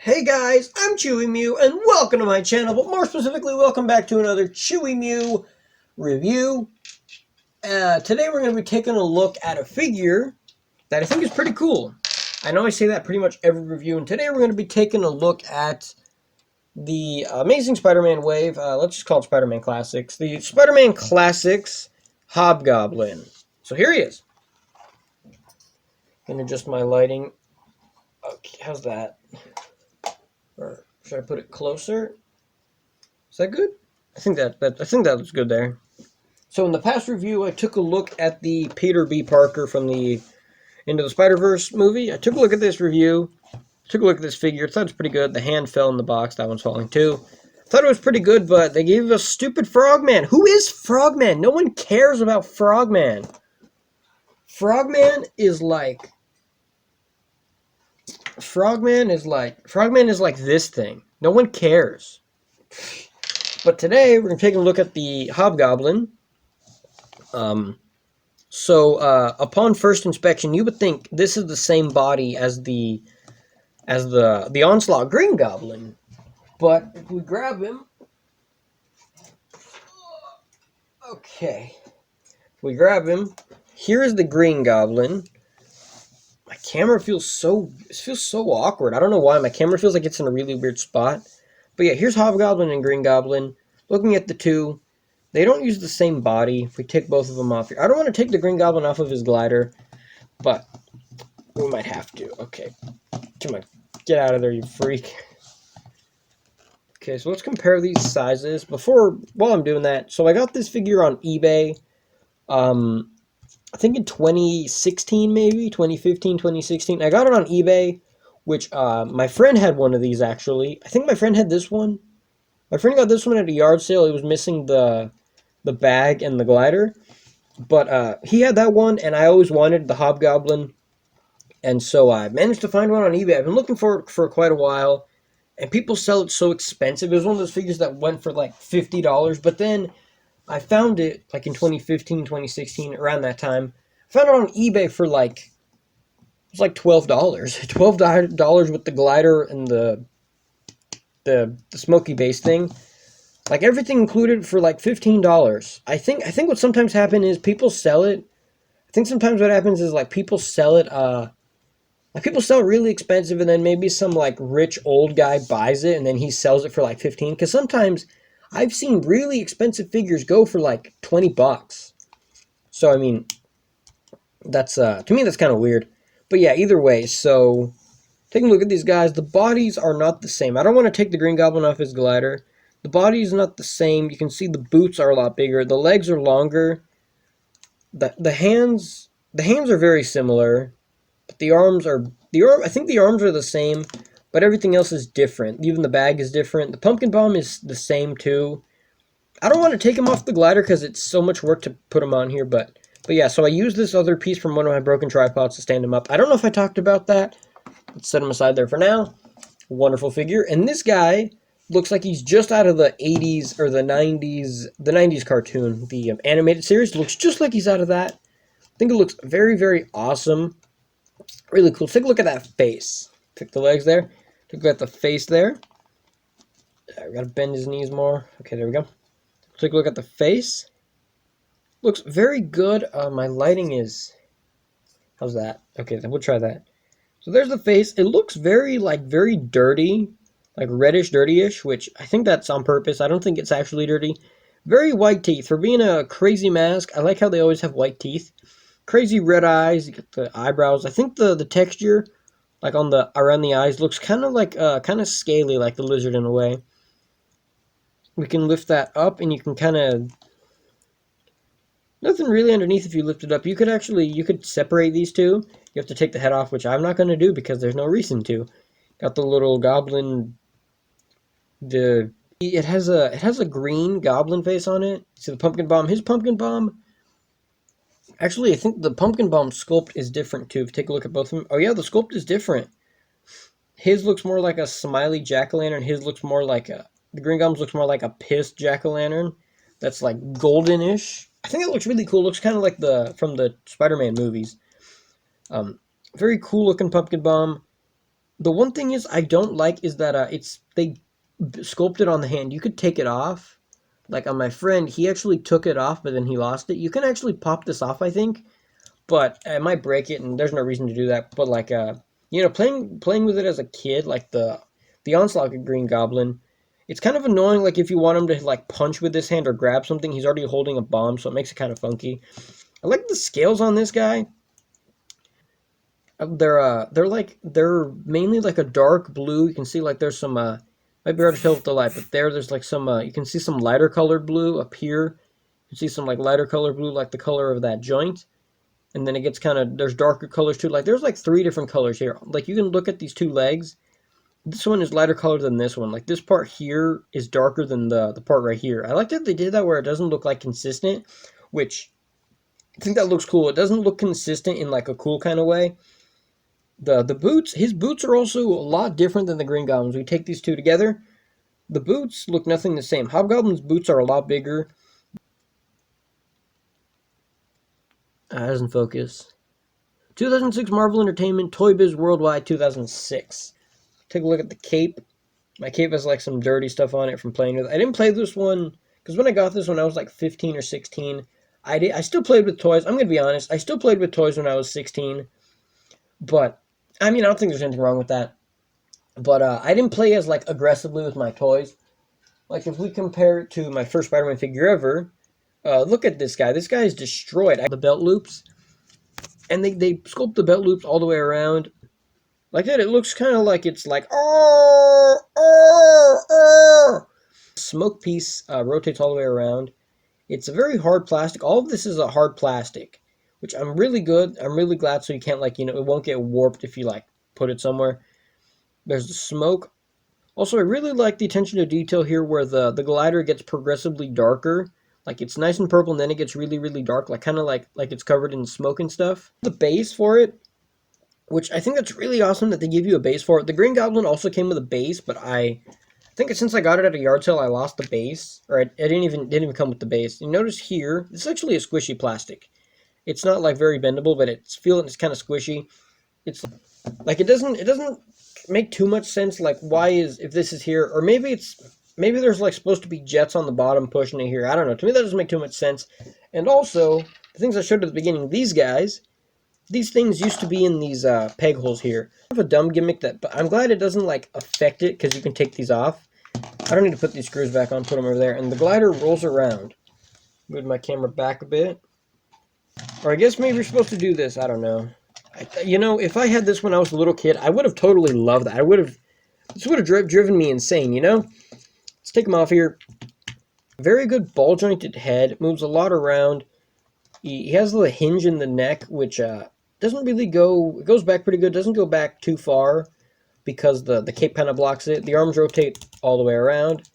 Hey guys, I'm Chewy Mew, and welcome to my channel, but more specifically, welcome back to another Chewy Mew review. Today we're going to be taking a look at a figure that I think is pretty cool. I know I say that pretty much every review, and today we're going to be taking a look at the Amazing Spider-Man wave. Let's just call it Spider-Man Classics. The Spider-Man Classics Hob Goblin. So here he is. Gonna adjust my lighting. Okay, how's that? Or should I put it closer? Is that good? I think that looks good there. So in the past review, I took a look at the Peter B. Parker from the Into the Spider-Verse movie. I took a look at this review, took a look at this figure. I thought it was pretty good. The hand fell in the box. That one's falling too. I thought it was pretty good, but they gave us stupid Frogman. Who is Frogman? No one cares about Frogman. Frogman is like this thing. No one cares. But today, we're going to take a look at the Hobgoblin. Upon first inspection, you would think this is the same body as the Onslaught Green Goblin. But if we grab him... Okay. If we grab him, here is the Green Goblin. My camera feels so awkward. I don't know why. My camera feels like it's in a really weird spot. But yeah, here's Hobgoblin and Green Goblin. Looking at the two, they don't use the same body. If we take both of them off here. I don't want to take the Green Goblin off of his glider, but we might have to. Okay. Come on. Get out of there, you freak. Okay, so let's compare these sizes. While I'm doing that, so I got this figure on eBay. I think in 2016, maybe 2015, 2016. I got it on eBay, which my friend had one of these actually. I think my friend had this one. My friend got this one at a yard sale. It was missing the bag and the glider, but he had that one, and I always wanted the Hobgoblin, and so I managed to find one on eBay. I've been looking for it for quite a while, and people sell it so expensive. It was one of those figures that went for like $50, but then I found it like in 2015, 2016, around that time. I found it on eBay for like, it was like $12. $12 with the glider and the smoky base thing. Like everything included for like $15. I think what sometimes happens is people sell it. I think sometimes what happens is like people sell it really expensive, and then maybe some like rich old guy buys it and then he sells it for like 15. Because sometimes I've seen really expensive figures go for like $20. So I mean, that's to me that's kind of weird. But yeah, either way, so taking a look at these guys, the bodies are not the same. I don't want to take the Green Goblin off his glider. The body is not the same. You can see the boots are a lot bigger. The legs are longer. The hands are very similar, but I think the arms are the same, but everything else is different. Even the bag is different. The pumpkin bomb is the same too. I don't want to take him off the glider because it's so much work to put him on here, but yeah, so I used this other piece from one of my broken tripods to stand him up. I don't know if I talked about that. Let's set him aside there for now. Wonderful figure. And this guy looks like he's just out of the 80s or the 90s cartoon. The animated series looks just like he's out of that. I think it looks very, very awesome. Really cool. Take a look at that face. Pick the legs there. Take a look at the face there. I gotta bend his knees more. Okay, there we go. Take a look at the face. Looks very good. My lighting is... How's that? Okay, then we'll try that. So there's the face. It looks very dirty. Like reddish, dirty-ish, which I think that's on purpose. I don't think it's actually dirty. Very white teeth. For being a crazy mask, I like how they always have white teeth. Crazy red eyes. You get the eyebrows. I think the texture, like on around the eyes, looks kind of like kind of scaly, like the lizard in a way. We can lift that up, and you can kind of... Nothing really underneath if you lift it up. You could separate these two. You have to take the head off, which I'm not going to do because there's no reason to. Got the little goblin... It has a green goblin face on it. See the pumpkin bomb. His pumpkin bomb. Actually, I think the pumpkin bomb sculpt is different too. If you take a look at both of them. Oh yeah, the sculpt is different. His looks more like a smiley jack-o'-lantern. His looks more like the Green Goblin's looks more like a pissed jack-o'-lantern. That's like golden-ish. I think it looks really cool. It looks kind of like from the Spider-Man movies. Very cool looking pumpkin bomb. The one thing is I don't like is that they sculpted on the hand. You could take it off. Like on my friend, he actually took it off, but then he lost it. You can actually pop this off, I think, but I might break it, and there's no reason to do that. But like, playing with it as a kid, like the onslaught Green Goblin, it's kind of annoying. Like if you want him to like punch with this hand or grab something, he's already holding a bomb, so it makes it kind of funky. I like the scales on this guy. They're mainly like a dark blue. You can see like there's some might be hard to tell with the light, but there's like some you can see some lighter colored blue up here. You can see some like lighter colored blue, like the color of that joint. And then it gets kind of, there's darker colors too. Like there's like 3 different colors here. Like you can look at these 2 legs. This one is lighter colored than this one. Like this part here is darker than the part right here. I like that they did that where it doesn't look like consistent, which I think that looks cool. It doesn't look consistent in like a cool kind of way. The boots, his boots are also a lot different than the Green Goblin's. We take these 2 together. The boots look nothing the same. Hobgoblin's boots are a lot bigger. Doesn't focus. 2006 Marvel Entertainment, Toybiz Worldwide 2006. Take a look at the cape. My cape has like some dirty stuff on it from playing with it. I didn't play this one because when I got this when I was like 15 or 16, I still played with toys. I'm going to be honest. I still played with toys when I was 16. But, I mean, I don't think there's anything wrong with that. But I didn't play as like aggressively with my toys. Like if we compare it to my first Spider-Man figure ever, look at this guy. This guy is destroyed. The belt loops. And they sculpt the belt loops all the way around. Like that, it looks kind of like it's like, oh, oh, oh. Smoke piece rotates all the way around. It's a very hard plastic. All of this is a hard plastic, which I'm really good. I'm really glad so you can't like, it won't get warped if you like put it somewhere. There's the smoke. Also, I really like the attention to detail here where the glider gets progressively darker. Like it's nice and purple and then it gets really, really dark, like kind of like it's covered in smoke and stuff. The base for it, which I think that's really awesome that they give you a base for it. The Green Goblin also came with a base, but I think since I got it at a yard sale, I lost the base, or it didn't even come with the base. You notice here, this is actually a squishy plastic. It's not like very bendable, but it's kind of squishy. It's like it doesn't make too much sense. Like if this is here, or maybe there's like supposed to be jets on the bottom pushing it here. I don't know. To me, that doesn't make too much sense. And also, the things I showed at the beginning, these things used to be in these peg holes here. I have a dumb gimmick but I'm glad it doesn't like affect it because you can take these off. I don't need to put these screws back on, put them over there. And the glider rolls around. Move my camera back a bit. Or I guess maybe you're supposed to do this. I don't know. If I had this when I was a little kid, I would have totally loved that. This would have driven me insane, Let's take them off here. Very good ball jointed head. Moves a lot around. He has the hinge in the neck, which doesn't really go... It goes back pretty good. Doesn't go back too far because the cape kind of blocks it. The arms rotate all the way around.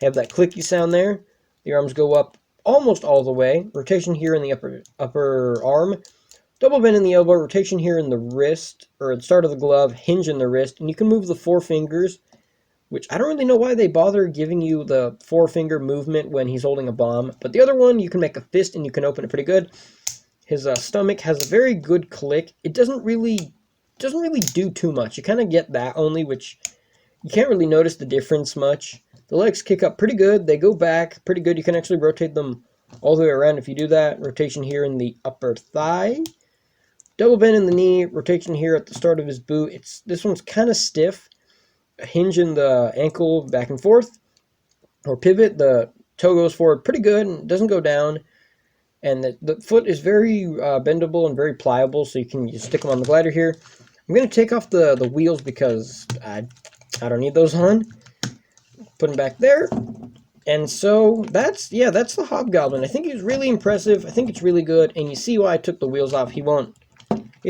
Have that clicky sound there. The arms go up almost all the way. Rotation here in the upper arm. Double bend in the elbow. Rotation here in the wrist, or at the start of the glove. Hinge in the wrist. And you can move the 4 fingers, which I don't really know why they bother giving you the 4-finger movement when he's holding a bomb. But the other one, you can make a fist and you can open it pretty good. His stomach has a very good click. It doesn't really do too much. You kind of get that only, which you can't really notice the difference much. The legs kick up pretty good. They go back pretty good. You can actually rotate them all the way around if you do that. Rotation here in the upper thigh. Double bend in the knee. Rotation here at the start of his boot. This one's kind of stiff. A hinge in the ankle back and forth. Or pivot. The toe goes forward pretty good and doesn't go down. And the foot is very bendable and very pliable, so you can just stick them on the glider here. I'm going to take off the wheels because I don't need those on. Put them back there. And so that's the Hob Goblin. I think he's really impressive. I think it's really good. And you see why I took the wheels off. He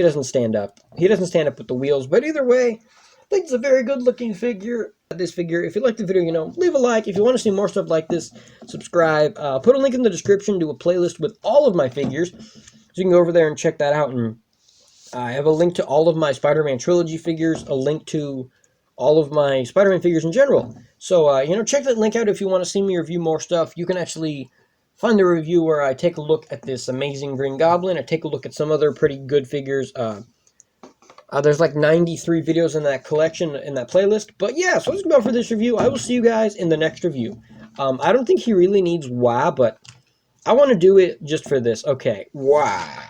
doesn't stand up. He doesn't stand up with the wheels. But either way, I think it's a very good looking figure. This figure, if you like the video, leave a like. If you want to see more stuff like this, subscribe. Put a link in the description to a playlist with all of my figures. So you can go over there and check that out. And I have a link to all of my Spider-Man trilogy figures, a link to all of my Spider-Man figures in general. So, check that link out if you want to see me review more stuff. You can actually find the review where I take a look at this amazing Green Goblin. I take a look at some other pretty good figures. There's like 93 videos in that collection, in that playlist. But yeah, so that's about for this review. I will see you guys in the next review. I don't think he really needs wah, but I want to do it just for this. Okay, wah.